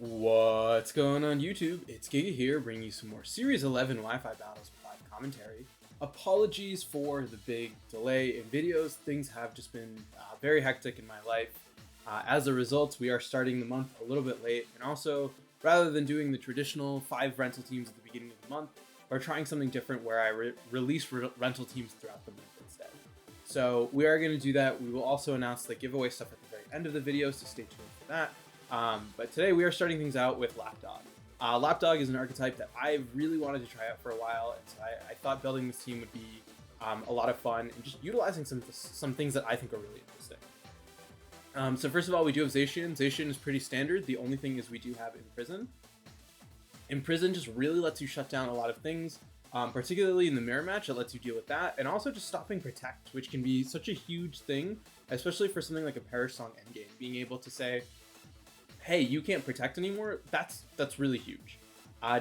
What's going on YouTube? It's Giga here, bringing you some more Series 11 Wi-Fi battles with live commentary. Apologies for the big delay in videos. Things have just been very hectic in my life. As a result, we are starting the month a little bit late, and also, rather than doing the traditional 5 rental teams at the beginning of the month, we're trying something different where I release rental teams throughout the month instead. So we are going to do that. We will also announce the giveaway stuff at the very end of the video, so stay tuned for that. But today we are starting things out with LapDog. LapDog is an archetype that I really wanted to try out for a while, and so I thought building this team would be a lot of fun and just utilizing some things that I think are really interesting. So first of all, we do have Zacian. Zacian is pretty standard. The only thing is we do have Imprison. Imprison just really lets you shut down a lot of things, particularly in the mirror match. It lets you deal with that, and also just stopping Protect, which can be such a huge thing, especially for something like a Perish Song endgame. Being able to say, hey, you can't protect anymore, that's really huge.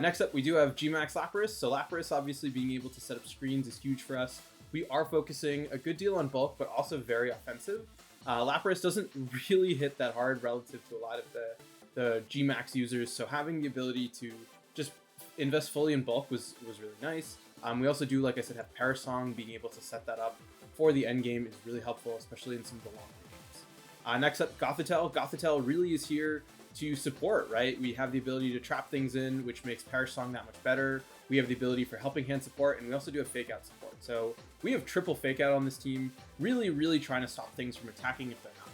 Next up, we do have Gmax Lapras. So Lapras, obviously being able to set up screens is huge for us. We are focusing a good deal on bulk, but also very offensive. Lapras doesn't really hit that hard relative to a lot of the Gmax users, so having the ability to just invest fully in bulk was really nice. We also do, like I said, have Perish Song. Being able to set that up for the end game is really helpful, especially in some of the long games. Next up, Gothitelle. Gothitelle really is here to support, right? We have the ability to trap things in, which makes Perish Song that much better. We have the ability for helping hand support, and we also do have fake out support. So we have triple fake out on this team, really trying to stop things from attacking if they're not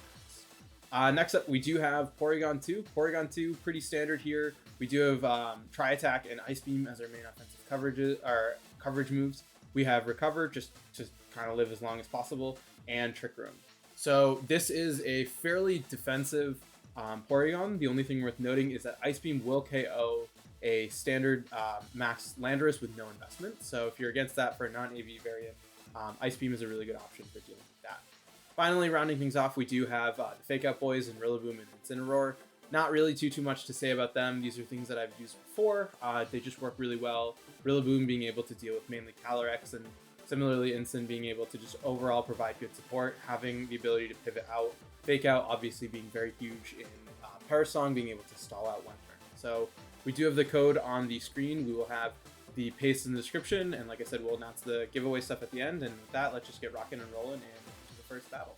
nice. Next up, we do have Porygon 2. Porygon 2, pretty standard here. We do have Tri-Attack and Ice Beam as our main offensive coverage moves. We have Recover, just to kind of live as long as possible, and Trick Room. So this is a fairly defensive Porygon. The only thing worth noting is that Ice Beam will KO a standard max Landorus with no investment. So if you're against that for a non-AV variant, Ice Beam is a really good option for dealing with that. Finally, rounding things off, we do have the Fake Out Boys and Rillaboom and Incineroar. Not really too much to say about them. These are things that I've used before. They just work really well. Rillaboom being able to deal with mainly Calyrex, and similarly Incin being able to just overall provide good support, having the ability to pivot out. Fake Out obviously being very huge in Perish Song, being able to stall out one turn. So we do have the code on the screen. We will have the paste in the description, and like I said, we'll announce the giveaway stuff at the end. And with that, let's just get rocking and rolling and into the first battle.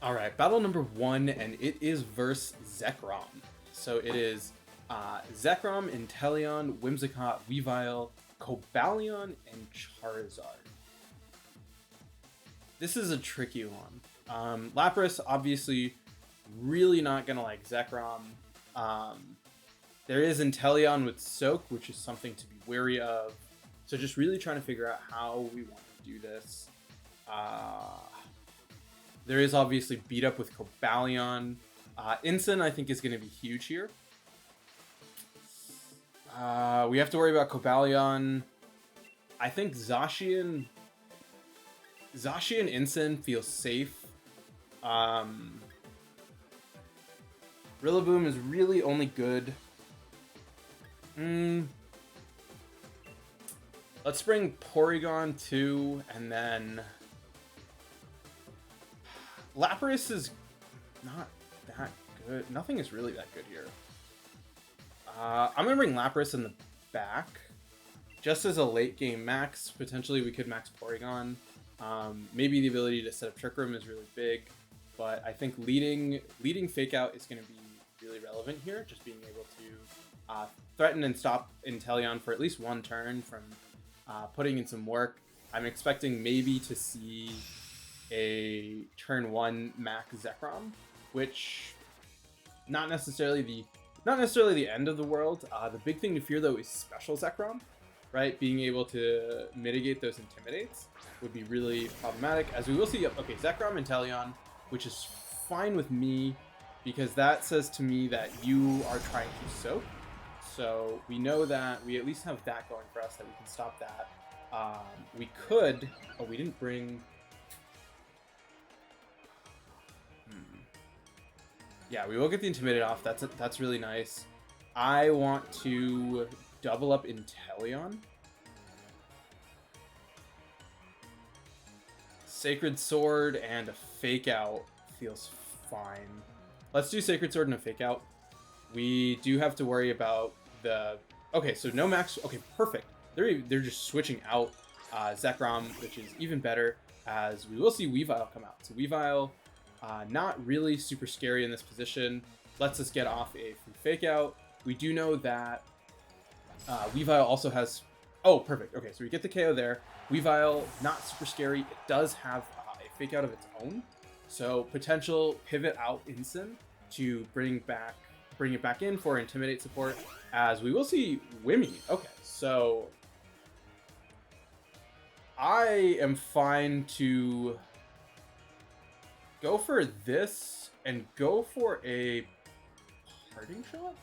All right, battle number 1, and it is versus Zekrom. So it is Zekrom, Inteleon, Whimsicott, Weavile, Cobalion, and Charizard. This is a tricky one. Lapras, obviously, really not gonna like Zekrom. There is Inteleon with Soak, which is something to be wary of. So just really trying to figure out how we want to do this. There is obviously beat up with Cobalion. Incin, I think, is going to be huge here. We have to worry about Cobalion. I think Zacian Incin feels safe. Rillaboom is really only good. Let's bring Porygon 2, and then Lapras is not that good. Nothing is really that good here. I'm gonna bring Lapras in the back, just as a late game max. Potentially we could max Porygon. Maybe the ability to set up Trick Room is really big, but I think leading Fake Out is going to be really relevant here. Just being able to threaten and stop Inteleon for at least one turn from putting in some work. I'm expecting maybe to see a turn 1 max Zekrom, which not necessarily the end of the world. The big thing to fear though is special Zekrom, right? Being able to mitigate those intimidates would be really problematic, as we will see. Okay, Zekrom, Inteleon, which is fine with me because that says to me that you are trying to soak. So we know that we at least have that going for us, that we can stop that. We could, oh, we didn't bring. Yeah, we will get the Intimidate off. That's really nice. I want to double up Inteleon. Sacred Sword and a Fake Out feels fine. Let's do Sacred Sword and a Fake Out. We do have to worry about the... Okay, so no max... Okay, perfect. They're just switching out Zekrom, which is even better, as we will see Weavile come out. So Weavile, not really super scary in this position. Lets us get off a free fake out. We do know that Weavile also has... Oh, perfect. Okay, so we get the KO there. Weavile, not super scary. It does have a fake out of its own. So potential pivot out Incin to bring it back in for Intimidate support, as we will see Wimmy. Okay, so I am fine to go for this and go for a parting shot?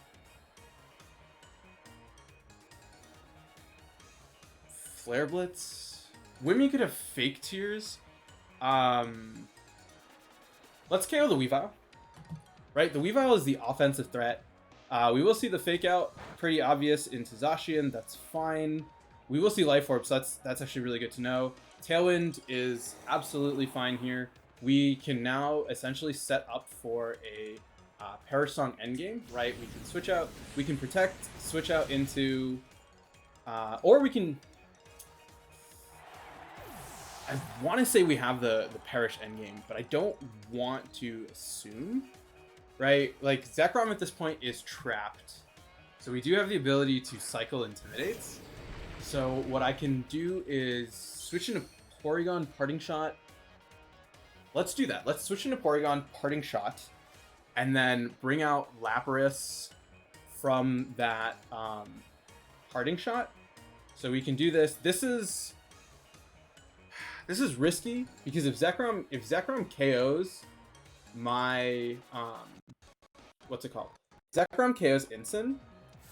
Flare Blitz. Wimmy could have fake tears. Let's KO the Weavile. Right, the Weavile is the offensive threat. We will see the fake out, pretty obvious into Zacian. That's fine. We will see Life Orb, so that's actually really good to know. Tailwind is absolutely fine here. We can now essentially set up for a Perish Song endgame, right? We can switch out, we can protect, switch out into, or we can... I want to say we have the Perish endgame, but I don't want to assume, right? Like, Zekrom at this point is trapped. So we do have the ability to cycle Intimidates. So what I can do is switch into Porygon Parting Shot. Let's do that. Let's switch into Porygon Parting Shot and then bring out Lapras from that Parting Shot. So we can do this. This is risky because if Zekrom KOs my what's it called? Zekrom KOs Incin,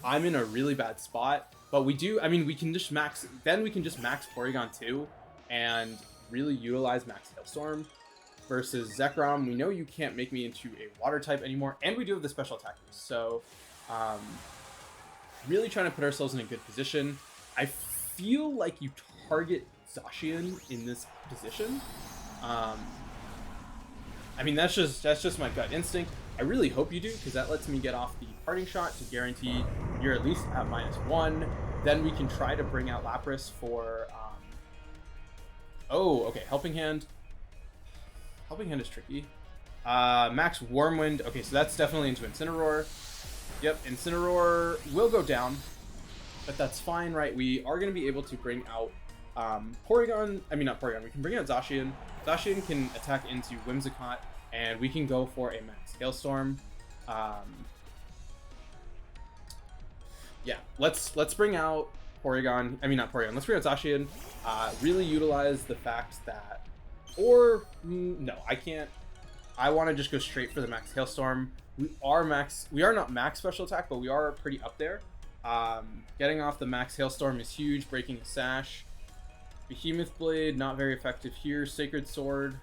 I'm in a really bad spot. But we do, I mean, we can just max Porygon 2 and really utilize Max Hailstorm versus Zekrom. We know you can't make me into a water type anymore, and we do have the special attack boost. So really trying to put ourselves in a good position. I feel like you target Zacian in this position. I mean, that's just my gut instinct. I really hope you do, because that lets me get off the parting shot to guarantee you're at least at -1. Then we can try to bring out Lapras for... Oh, okay, Helping Hand. Helping Hand is tricky. Max Wormwind. Okay, so that's definitely into Incineroar. Yep, Incineroar will go down, but that's fine, right? We are going to be able to bring out Porygon. I mean, not Porygon. We can bring out Zacian. Zacian can attack into Whimsicott, and we can go for a Max Hailstorm. Yeah, let's bring out Porygon. I mean, not Porygon. Let's bring out Zacian. Really utilize the fact that, or no, I can't. I want to just go straight for the Max Hailstorm. We are not max special attack, but we are pretty up there. Getting off the Max Hailstorm is huge. Breaking a Sash. Behemoth Blade, not very effective here. Sacred Sword.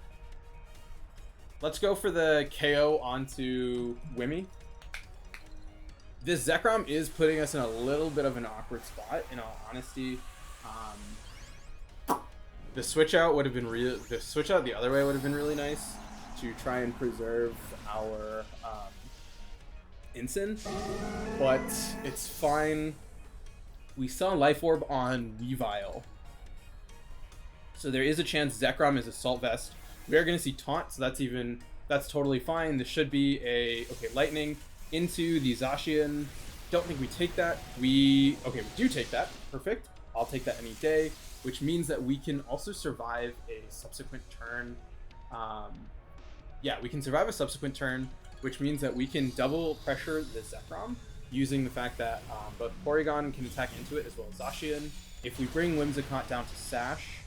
Let's go for the KO onto Wimmy. This Zekrom is putting us in a little bit of an awkward spot, in all honesty. The switch out would have been the switch out the other way would have been really nice to try and preserve our Incin, but it's fine. We saw Life Orb on Weavile, so there is a chance Zekrom is Assault Vest. We are going to see Taunt, so that's totally fine. This should be a Lightning into the Zacian. Don't think we take that. We do take that. Perfect. I'll take that any day, which means that we can also survive a subsequent turn. Yeah, we can survive a subsequent turn, which means that we can double pressure the Zekrom using the fact that both Porygon can attack into it as well as Zacian. If we bring Whimsicott down to Sash,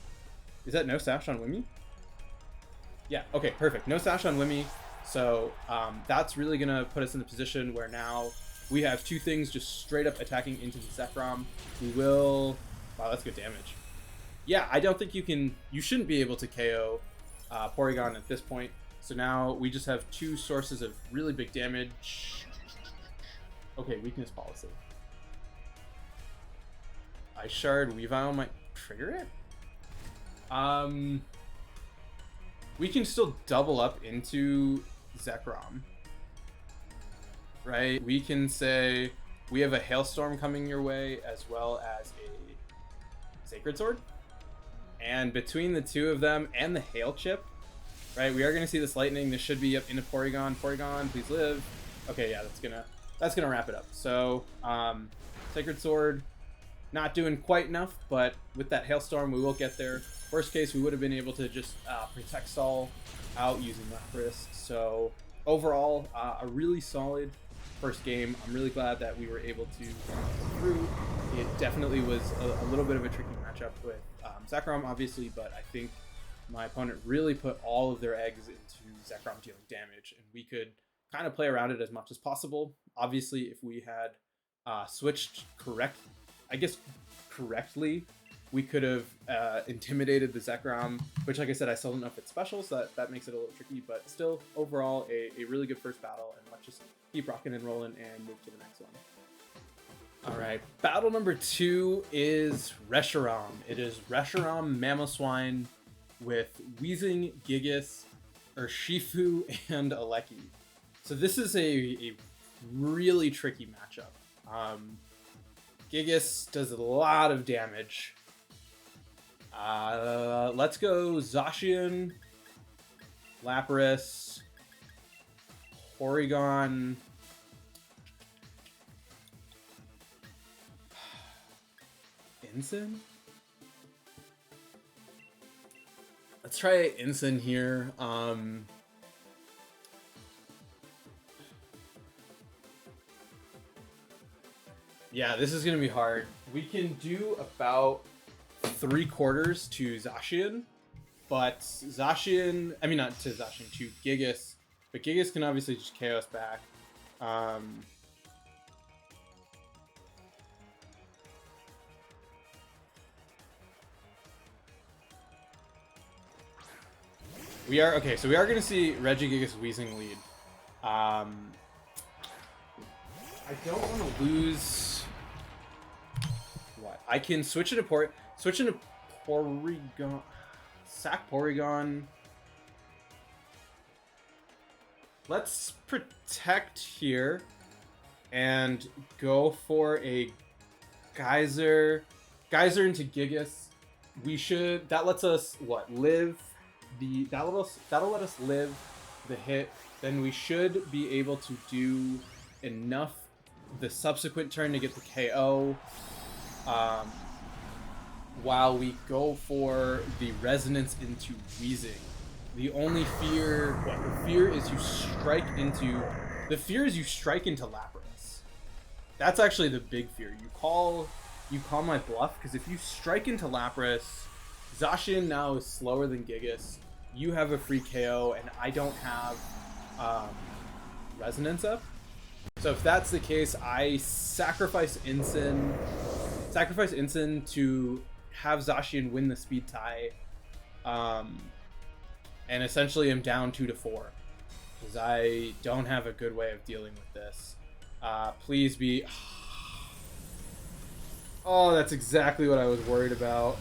is that no Sash on Wimmy? Yeah, okay, perfect. No Sash on Wimmy. So that's really going to put us in the position where now we have two things just straight up attacking into the Zekrom. We will... Wow, that's good damage. Yeah, I don't think you shouldn't be able to KO Porygon at this point. So now we just have two sources of really big damage. Okay, Weakness Policy. Ice Shard Weavile might trigger it? We can still double up into Zekrom. right? We can say we have a Hailstorm coming your way as well as a Sacred Sword. And between the two of them and the Hail Chip, right, we are going to see this Lightning. This should be up into Porygon. Porygon, please live. Okay, yeah, that's gonna wrap it up. So, Sacred Sword, not doing quite enough, but with that Hailstorm, we will get there. Worst case, we would have been able to just Protect Stall out using Lapras. So, overall, a really solid first game. I'm really glad that we were able to come through. It definitely was a little bit of a tricky matchup with Zekrom, obviously, but I think my opponent really put all of their eggs into Zekrom dealing damage, and we could kind of play around it as much as possible. Obviously, if we had switched correctly, we could have intimidated the Zekrom, which, like I said, I still don't know if it's special, so that makes it a little tricky, but still, overall, a really good first battle, and let's just keep rocking and rolling and move to the next one. Alright, battle number 2 is Reshiram. It is Reshiram Mamoswine with Weezing, Gigas, Urshifu, and Aleki. So this is a really tricky matchup. Gigas does a lot of damage. Let's go Zacian, Lapras, Porygon, Ensign? Let's try Ensign here. Yeah, this is gonna be hard. We can do about 3/4 to Zacian, but Zacian, I mean not to Zacian, to Gigas, but Gigas can obviously just KO us back. We are okay, so we are going to see Regigigas Weezing lead. I don't want to lose. What? I can switch into Porygon, sack Porygon. Let's protect here and go for a Geyser into Gigas. That lets us live. That'll let us live the hit. Then we should be able to do enough the subsequent turn to get the KO. While we go for the Resonance into Weezing. The only fear, the fear is you strike into Lapras. That's actually the big fear. You call my bluff, because if you strike into Lapras, Zacian now is slower than Gigas. You have a free KO, and I don't have Resonance up. So if that's the case, I sacrifice Ensign to have Zacian win the speed tie, and essentially I'm down 2-4 because I don't have a good way of dealing with this. Please be. Oh, that's exactly what I was worried about.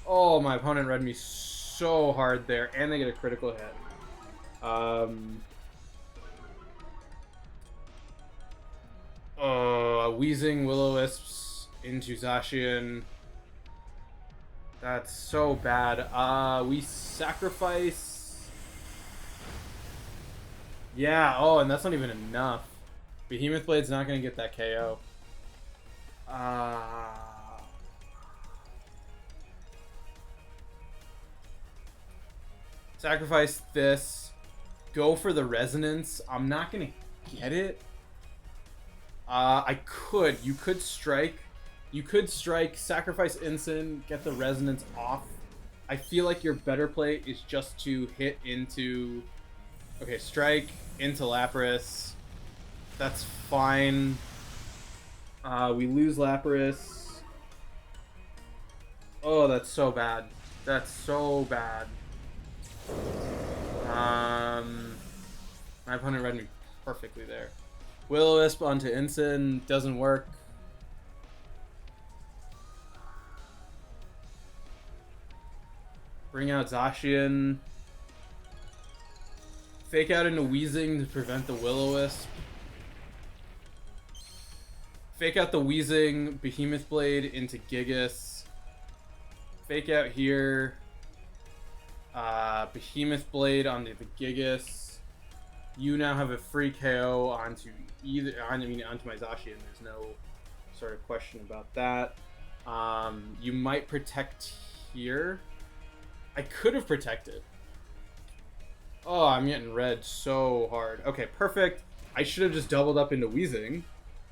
Oh, my opponent read me so hard there, and they get a critical hit. Weezing Will-O-Wisps into Zacian. That's so bad. We sacrifice. Yeah, oh, and that's not even enough. Behemoth Blade's not going to get that KO. Sacrifice this. Go for the Resonance. I'm not going to get it. You could strike. Sacrifice Ensign, get the Resonance off. I feel like your better play is just to hit into. Okay, strike into Lapras. That's fine. We lose Lapras. Oh, that's so bad. That's so bad. My opponent read me perfectly there. Will-O-Wisp onto Ensign doesn't work. Bring out Zacian. Fake out into Weezing to prevent the Will-O-Wisp. Fake out the Wheezing, Behemoth Blade into Gigas. Fake out here. Behemoth Blade onto the Gigas. You now have a free KO onto onto my Zacian. There's no sort of question about that. You might protect here. I could have protected. Oh, I'm getting red so hard. Okay, perfect. I should have just doubled up into Wheezing.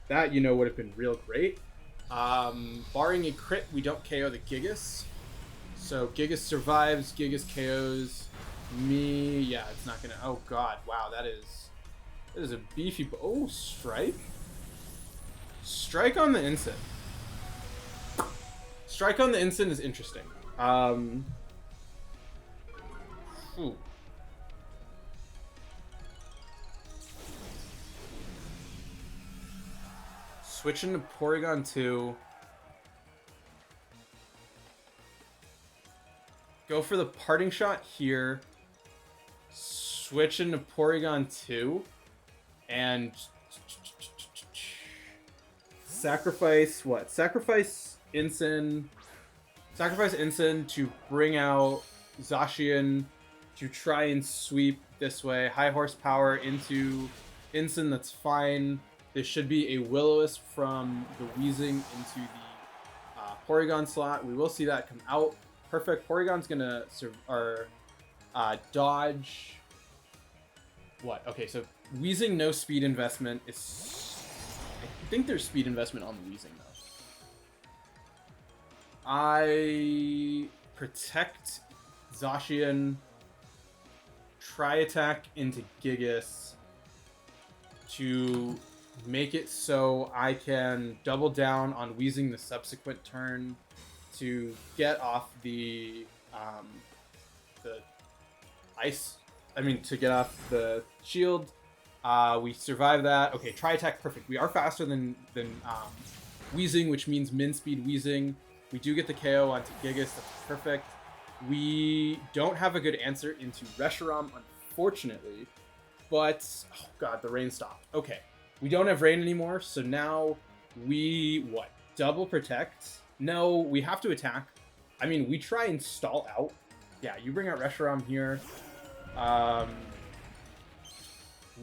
That, would have been real great. Barring a crit, we don't KO the Gigas. So Gigas survives, Gigas KOs me. Yeah, it's not gonna. Oh god, wow, that is a beefy. Oh, strike. Strike on the instant. Strike on the instant is interesting. Ooh. Switching to Porygon 2. Go for the parting shot here. Switch into Porygon 2. And sacrifice what? Sacrifice Ensign. Sacrifice Ensign to bring out Zacian to try and sweep this way. High horsepower into Ensign, that's fine. This should be a Will-O-Wisp from the Wheezing into the Porygon slot. We will see that come out. Perfect. Porygon's gonna dodge. What? Okay, so Wheezing, no speed investment. I think there's speed investment on the Wheezing though. I protect Zacian. Try attack into Gigas to make it so I can double down on Wheezing the subsequent turn to get off the ice. To get off the shield. We survive that. Okay, try attack, perfect. We are faster than Wheezing, which means min speed Wheezing. We do get the KO onto Gigas. That's perfect. We don't have a good answer into Reshiram, unfortunately. But, oh god, the rain stopped. Okay. We don't have rain anymore, so now we, double protect? No, we have to attack. We try and stall out. Yeah, you bring out Reshiram here.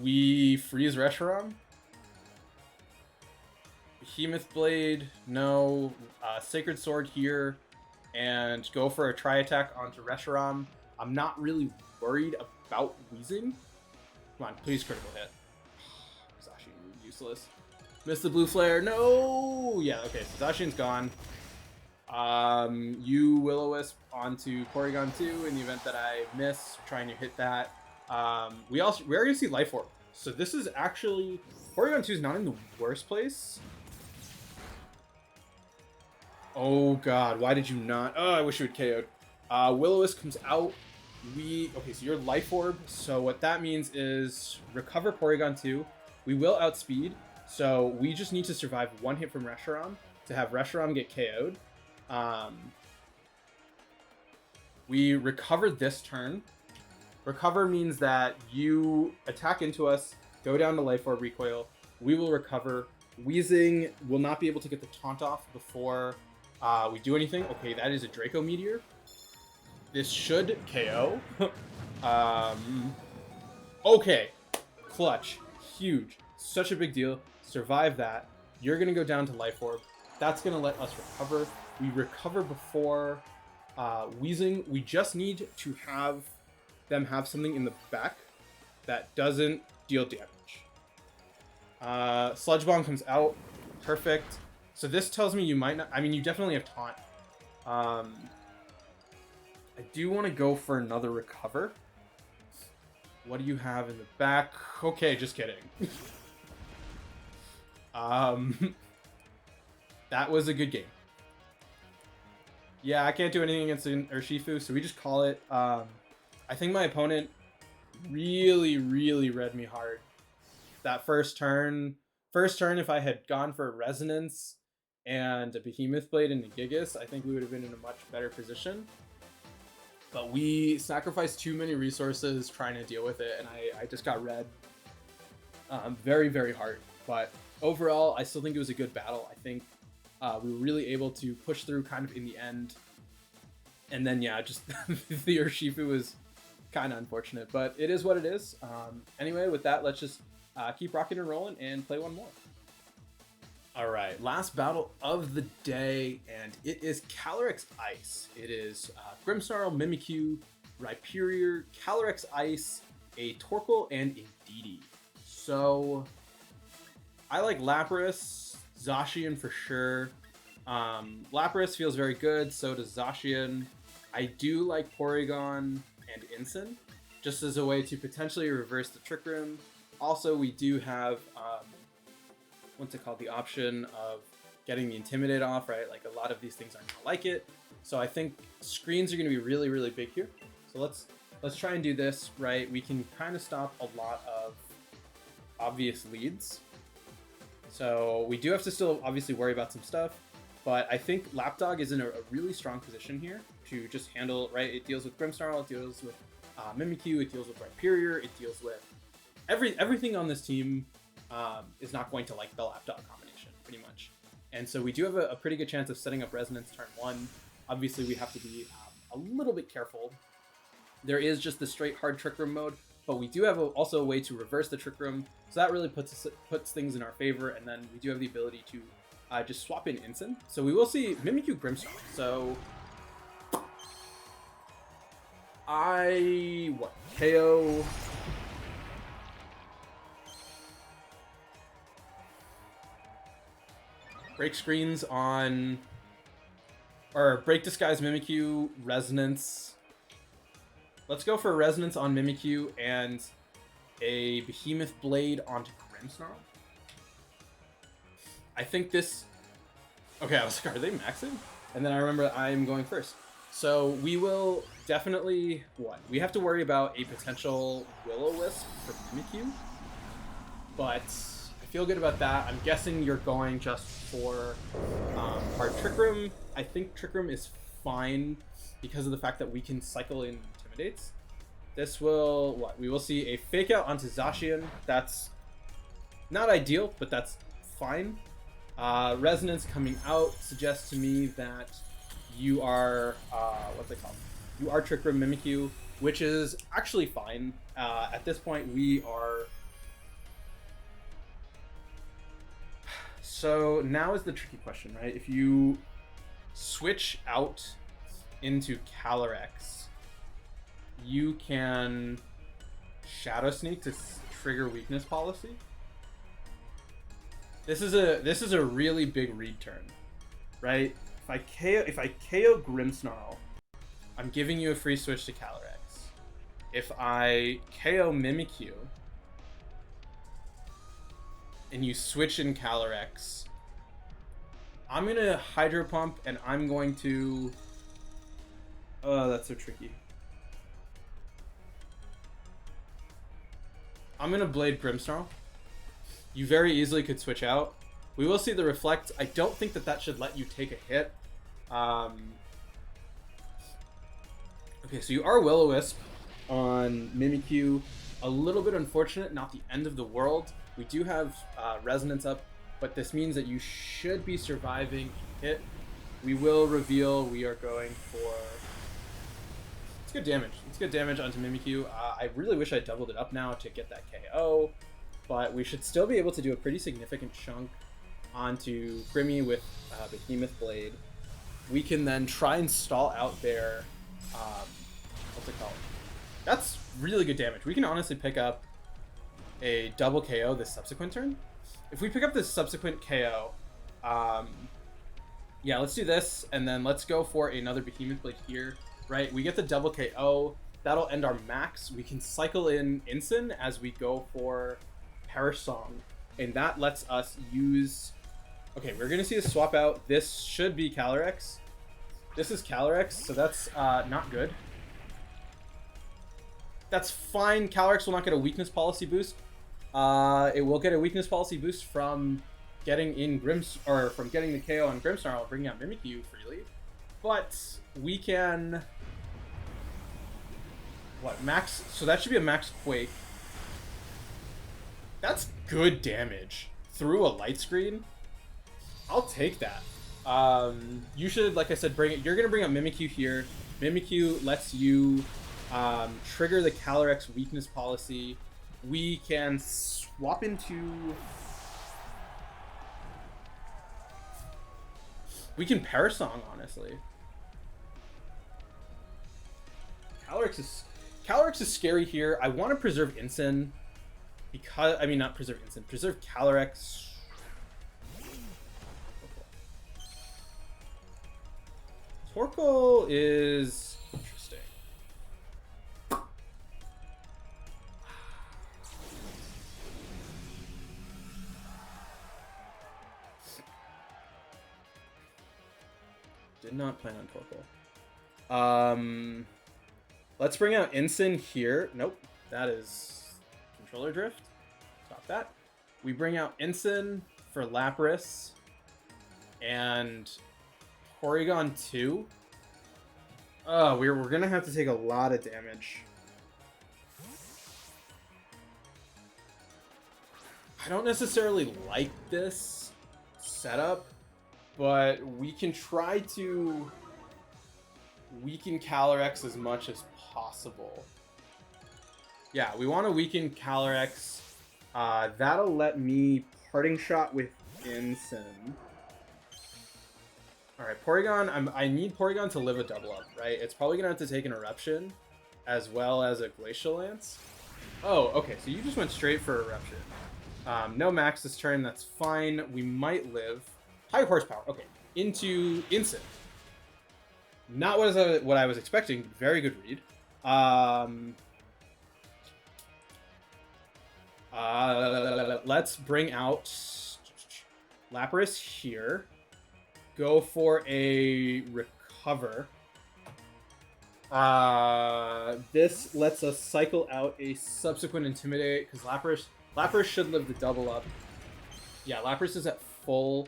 We freeze Reshiram. Behemoth Blade, no. Sacred Sword here. And go for a try attack onto Reshiram. I'm not really worried about Wheezing. Come on, please critical hit. Zacian, useless. Missed the blue flare. No! Yeah, okay, so Zacian's gone. You Will-O-Wisp onto Porygon 2 in the event that I miss trying to hit that. We are going to see Life Orb. So this is actually... Porygon 2 is not in the worst place. Oh god, why did you not? Oh, I wish you had KO'd. Will-O-Wisp comes out. Okay, so you're Life Orb. So what that means is recover Porygon 2. We will outspeed. So we just need to survive one hit from Reshiram to have Reshiram get KO'd. We recover this turn. Recover means that you attack into us, go down to Life Orb recoil. We will recover. Wheezing will not be able to get the taunt off before we do anything. Okay, that is a Draco Meteor. This should KO. Okay. Clutch. Huge. Such a big deal. Survive that. You're going to go down to Life Orb. That's going to let us recover. We recover before Wheezing. We just need to have them have something in the back that doesn't deal damage. Sludge Bomb comes out. Perfect. So this tells me you might not... you definitely have taunt. I do want to go for another recover. What do you have in the back? Okay, just kidding. That was a good game. Yeah, I can't do anything against Urshifu, so we just call it. I think my opponent really read me hard. That first turn, if I had gone for a Resonance and a Behemoth Blade into Gigas, I think we would have been in a much better position. But we sacrificed too many resources trying to deal with it, and I just got red very hard. But overall, I still think it was a good battle. I think we were really able to push through kind of in the end. And then, yeah, just the Urshifu was kind of unfortunate, but it is what it is. Anyway, with that, let's just keep rocking and rolling and play one more. All right, last battle of the day, and it is Calyrex Ice. It is Grimmsnarl, Mimikyu, Rhyperior, Calyrex Ice, a Torkoal, and a Didi. So I like Lapras, Zacian for sure. Lapras feels very good, so does Zacian. I do like Porygon and Incin, just as a way to potentially reverse the Trick Room. Also, we do have, what's it called, the option of getting the Intimidate off, right? Like, a lot of these things aren't gonna like it. So I think screens are gonna be really, really big here. So let's try and do this, right? We can kind of stop a lot of obvious leads. So we do have to still obviously worry about some stuff, but I think LapDog is in a really strong position here to just handle, right? It deals with Grimmsnarl, it deals with Mimikyu, it deals with Rhyperior, it deals with everything on this team is not going to like the LapDog combination, pretty much. And so we do have a pretty good chance of setting up Resonance turn 1. Obviously, we have to be a little bit careful. There is just the straight hard Trick Room mode, but we do have also a way to reverse the Trick Room, so that really puts things in our favor, and then we do have the ability to just swap in Incin. So we will see Mimikyu Grimmsnarl. So KO. Break screens on, or break disguise Mimikyu, Resonance. Let's go for Resonance on Mimikyu and a Behemoth Blade onto Grimmsnarl. I think this... Okay, I was like, are they maxing? And then I remember I'm going first. So we will definitely... What? We have to worry about a potential Will-O-Wisp for Mimikyu. But I feel good about that. I'm guessing you're going just for our Trick Room. I think Trick Room is fine because of the fact that we can cycle in Intimidates. This will... What? We will see a Fake Out onto Zacian. That's not ideal, but that's fine. Resonance coming out suggests to me that you are, what's it called? You are Trick Room Mimikyu, which is actually fine. At this point, we are... So now is the tricky question, right? If you switch out into Calyrex, you can Shadow Sneak to trigger Weakness Policy. This is a really big read turn, right? If I KO Grimmsnarl, I'm giving you a free switch to Calyrex. If I KO Mimikyu and you switch in Calyrex, I'm gonna Hydro Pump and I'm going to... Oh, that's so tricky. I'm gonna Blade Grimmsnarl. You very easily could switch out. We will see the Reflect. I don't think that should let you take a hit. Okay, so you are Will-O-Wisp on Mimikyu. A little bit unfortunate, not the end of the world. We do have Resonance up, but this means that you should be surviving hit. We will reveal we are going for... It's good damage. It's good damage onto Mimikyu. I really wish I doubled it up now to get that KO. But we should still be able to do a pretty significant chunk onto Grimmy with Behemoth Blade. We can then try and stall out their... what's it called? That's really good damage. We can honestly pick up a double KO this subsequent turn. If we pick up this subsequent KO, yeah, let's do this, and then let's go for another Behemoth Blade here, right? We get the double KO. That'll end our max. We can cycle in Incin as we go for Perish Song, and that lets us use... Okay, we're gonna see a swap out. This should be Calyrex. This is Calyrex, so that's not good. That's fine. Calyrex will not get a Weakness Policy boost. It will get a Weakness Policy boost from getting in from getting the KO on Grimmsnarl, bringing out Mimikyu freely. But we can... What, max? So that should be a max Quake. That's good damage. through a light screen, I'll take that. You should, like I said, bring it. You're gonna bring up Mimikyu here. Mimikyu lets you trigger the Calyrex weakness policy. We can swap into. We can Parasong, honestly. Calyrex is scary here. I want to preserve Incin because not preserve Incin, preserve Calyrex. Torkoal is interesting. Did not plan on Torkoal. Let's bring out Incin here. Nope, that is controller drift. Stop that. We bring out Incin for Lapras and Porygon 2. Oh, we're gonna have to take a lot of damage. I don't necessarily like this setup, but we can try to weaken Calyrex as much as possible. Yeah, we want to weaken Calyrex. That'll let me parting shot with Incin. Alright, Porygon, I need Porygon to live a double up, right? It's probably gonna have to take an Eruption as well as a Glacial Lance. Oh, okay, so you just went straight for Eruption. No max this turn, that's fine. We might live. High horsepower, okay. Into Incin. Not what I was expecting. Very good read. Let's bring out Lapras here. Go for a recover. This lets us cycle out a subsequent Intimidate because Lapras should live the double up. Yeah, Lapras is at full.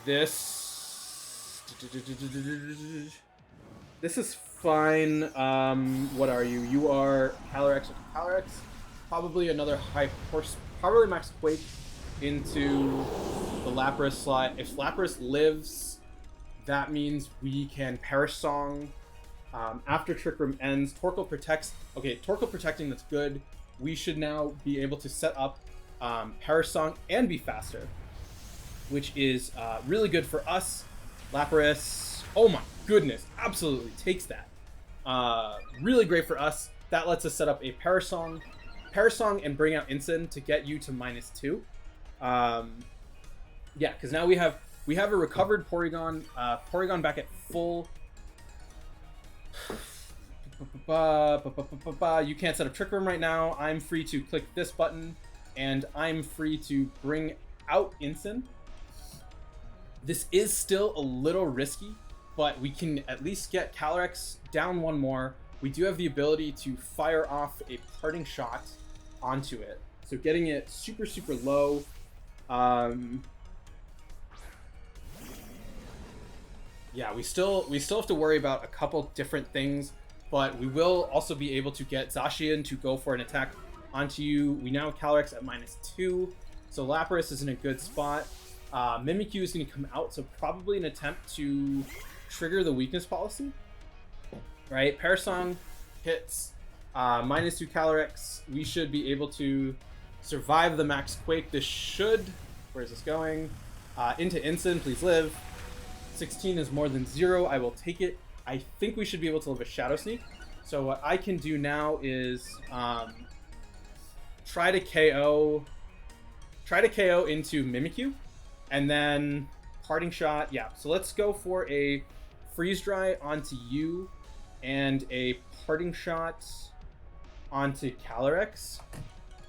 This is fine. What are you? You are Calyrex. Calyrex. Probably another probably Max Quake into the Lapras slot. If Lapras lives, that means we can Perish Song. After Trick Room ends, Torkoal protects. Okay, Torkoal protecting, that's good. We should now be able to set up Perish Song and be faster, which is really good for us. Lapras, oh my goodness, absolutely takes that. Really great for us. That lets us set up a Perish Song and bring out Incin to get you to -2. Yeah, because now we have a recovered Porygon. Porygon back at full. You can't set up Trick Room right now. I'm free to click this button, and I'm free to bring out Incin. This is still a little risky, but we can at least get Calyrex down one more. We do have the ability to fire off a parting shot onto it, so getting it super, super low. Yeah, we still have to worry about a couple different things, but we will also be able to get Zacian to go for an attack onto you. We now have Calyrex at -2, so Lapras is in a good spot. Mimikyu is going to come out, so probably an attempt to trigger the weakness policy. Right, Perish Song hits -2 Calyrex. We should be able to survive the Max Quake. This should, where is this going? Into Incin, please live. 16 is more than 0. I will take it. I think we should be able to live a Shadow Sneak. So what I can do now is try to KO into Mimikyu, and then parting shot. Yeah, so let's go for a freeze dry onto you and a parting shot onto Calyrex.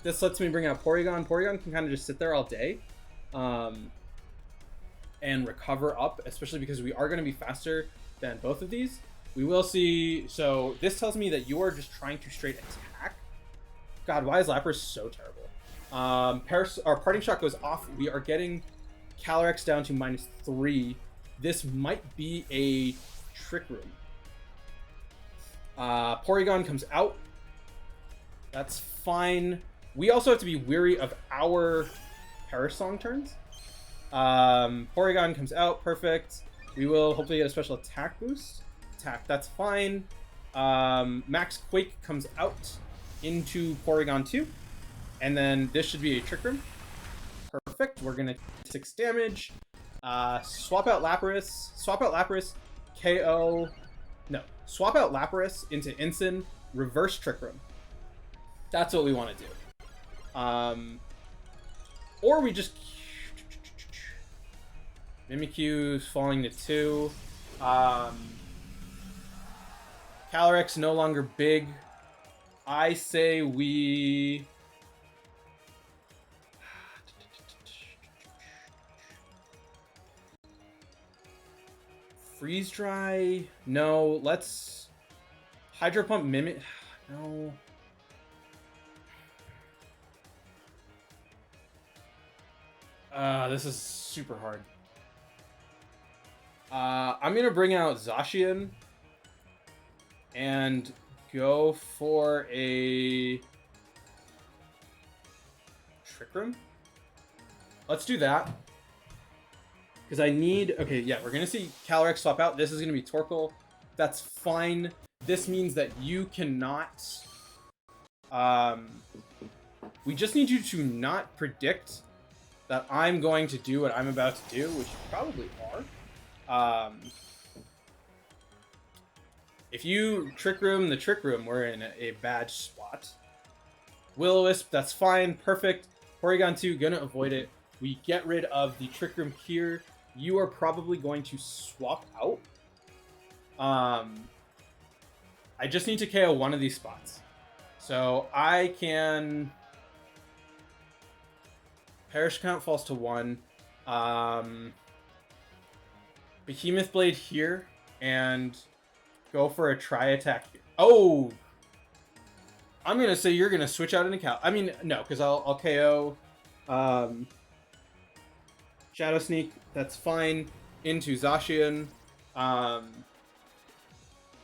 This lets me bring out Porygon. Porygon can kind of just sit there all day and recover up, especially because we are going to be faster than both of these. We will see. So this tells me that you are just trying to straight attack. God, why is Lapras so terrible? Our parting shot goes off. We are getting Calyrex down to -3. This might be a Trick Room. Porygon comes out. That's fine. We also have to be weary of our Perish Song turns. Porygon comes out, perfect. We will hopefully get a special attack boost. Attack, that's fine. Max Quake comes out into Porygon 2. And then this should be a Trick Room. Perfect. We're gonna 6 damage. Swap out Lapras, KO. No, swap out Lapras into Ensign, reverse Trick Room. That's what we want to do. Or we just Mimikyu falling to 2. Calyrex no longer big. I say we freeze dry. No, let's Hydro Pump Mimic. No. This is super hard. I'm gonna bring out Zacian and go for a Trick Room. Let's do that. Because I need... Okay, yeah, we're going to see Calyrex swap out. This is going to be Torkoal. That's fine. This means that you cannot... we just need you to not predict that I'm going to do what I'm about to do, which you probably are. If you Trick Room the Trick Room, we're in a bad spot. Will-O-Wisp, that's fine. Perfect. Porygon 2, gonna avoid it. We get rid of the Trick Room here. You are probably going to swap out. I just need to KO one of these spots. So I can... Perish count falls to 1. Behemoth Blade here. And go for a Tri-Attack here. Oh! I'm going to say you're going to switch out into Cal... I mean, no, because I'll KO... Shadow Sneak, that's fine. Into Zacian.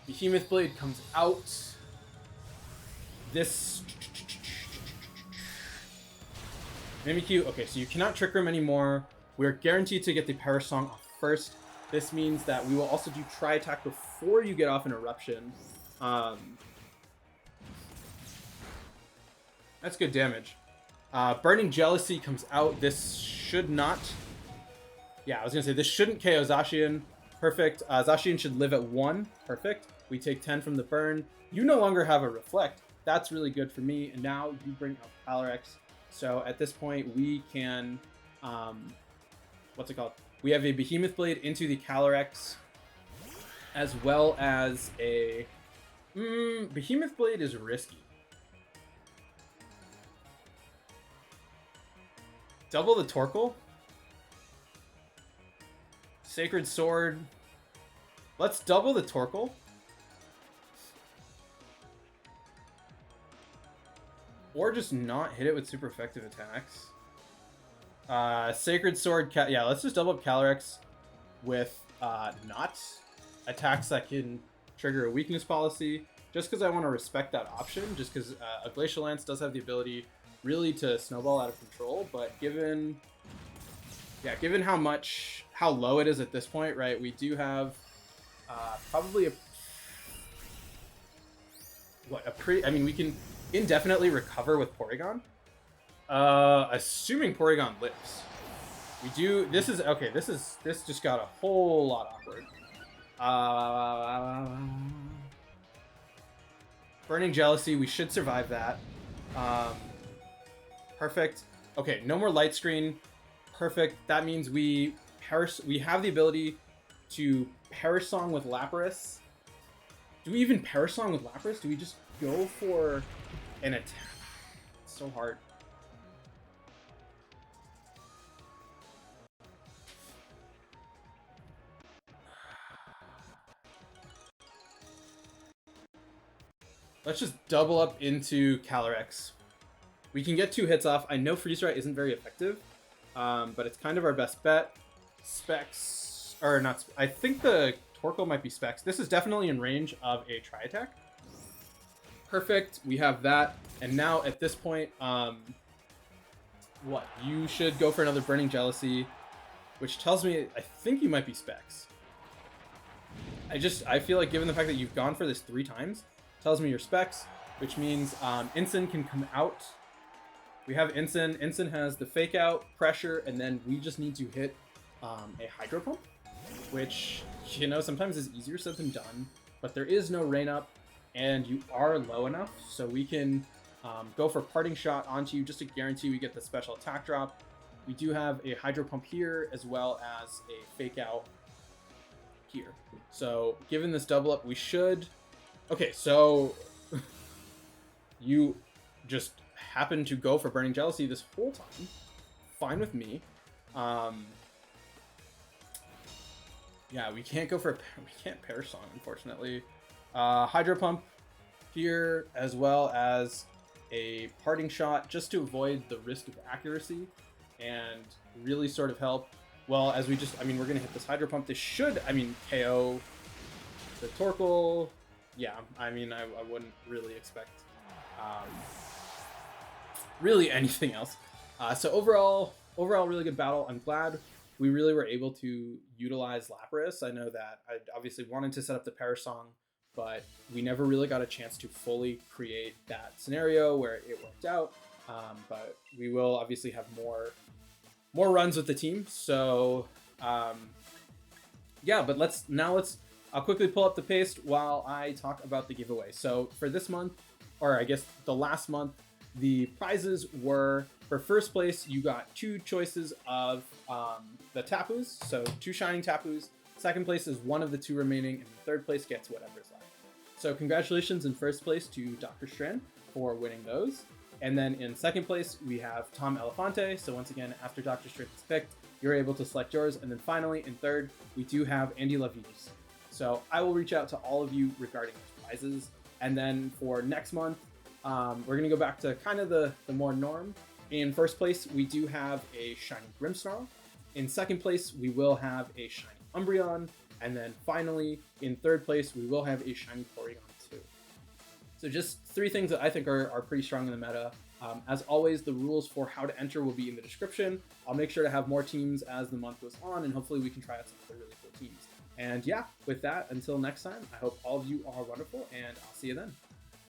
Behemoth Blade comes out. This... Mimikyu, okay, so you cannot Trick Room anymore. We're guaranteed to get the Perish Song off first. This means that we will also do Tri-Attack before you get off an Eruption. That's good damage. Burning Jealousy comes out. This should not... Yeah, I was going to say, this shouldn't KO Zacian. Perfect. Zacian should live at 1. Perfect. We take 10 from the burn. You no longer have a Reflect. That's really good for me. And now you bring out Calyrex. So at this point, we can... what's it called? We have a Behemoth Blade into the Calyrex, as well as a... Behemoth Blade is risky. Double the Torkoal. Sacred Sword. Let's double the Torkoal. Or just not hit it with super effective attacks. Sacred Sword. Yeah, let's just double up Calyrex with not attacks that can trigger a weakness policy. Just because I want to respect that option. Just because a Glacial Lance does have the ability really to snowball out of control. But given how low it is at this point, right? We do have probably a pretty... I mean, we can indefinitely recover with Porygon. Assuming Porygon lives. We do... This is... Okay, this just got a whole lot awkward. Burning Jealousy, we should survive that. Perfect. Okay, no more Light Screen. Perfect. That means we have the ability to Perish Song with Lapras. Do we even Perish Song with Lapras? Do we just go for an attack? It's so hard. Let's just double up into Calyrex. We can get 2 hits off. I know Freeze Dry isn't very effective, but it's kind of our best bet. Specs, or not, I think the Torkoal might be Specs. This is definitely in range of a Tri-Attack. Perfect. We have that. And now at this point, what? You should go for another Burning Jealousy, which tells me I think you might be Specs. I feel like given the fact that you've gone for this 3 times, tells me you're Specs, which means Ensign can come out. We have Ensign. Ensign has the Fake Out, Pressure, and then we just need to hit a Hydro Pump, which, you know, sometimes is easier said than done, but there is no Rain Up, and you are low enough, so we can go for Parting Shot onto you just to guarantee we get the special attack drop. We do have a Hydro Pump here, as well as a Fake Out here. So given this double up, we should... Okay, so you just happen to go for Burning Jealousy this whole time. Fine with me. Yeah, we can't go for... We can't Perish Song, unfortunately. Hydro Pump here, as well as a Parting Shot, just to avoid the risk of accuracy and really sort of help. Well, as we just... I mean, we're going to hit this Hydro Pump. This should, I mean, KO the Torkoal. Yeah, I mean, I wouldn't really expect really anything else. So overall, really good battle. I'm glad we really were able to utilize Lapras. I know that I obviously wanted to set up the Perish Song, but we never really got a chance to fully create that scenario where it worked out. But we will obviously have more runs with the team. So yeah, but I'll quickly pull up the paste while I talk about the giveaway. So for this month, or I guess the last month, the prizes were, for first place, you got 2 choices of the Tapus, so 2 Shining Tapus. Second place is 1 of the 2 remaining, and third place gets whatever's left. So congratulations in first place to Dr. Strand for winning those. And then in second place, we have Tom Elefante. So once again, after Dr. Strand is picked, you're able to select yours. And then finally, in third, we do have Andy Lavies. So I will reach out to all of you regarding those prizes. And then for next month, we're going to go back to kind of the more norm. In first place, we do have a Shiny Grimmsnarl. In second place, we will have a Shiny Umbreon. And then finally, in third place, we will have a Shiny Porygon 2. So just 3 things that I think are pretty strong in the meta. As always, the rules for how to enter will be in the description. I'll make sure to have more teams as the month goes on, and hopefully we can try out some other really cool teams. And yeah, with that, until next time, I hope all of you are wonderful, and I'll see you then.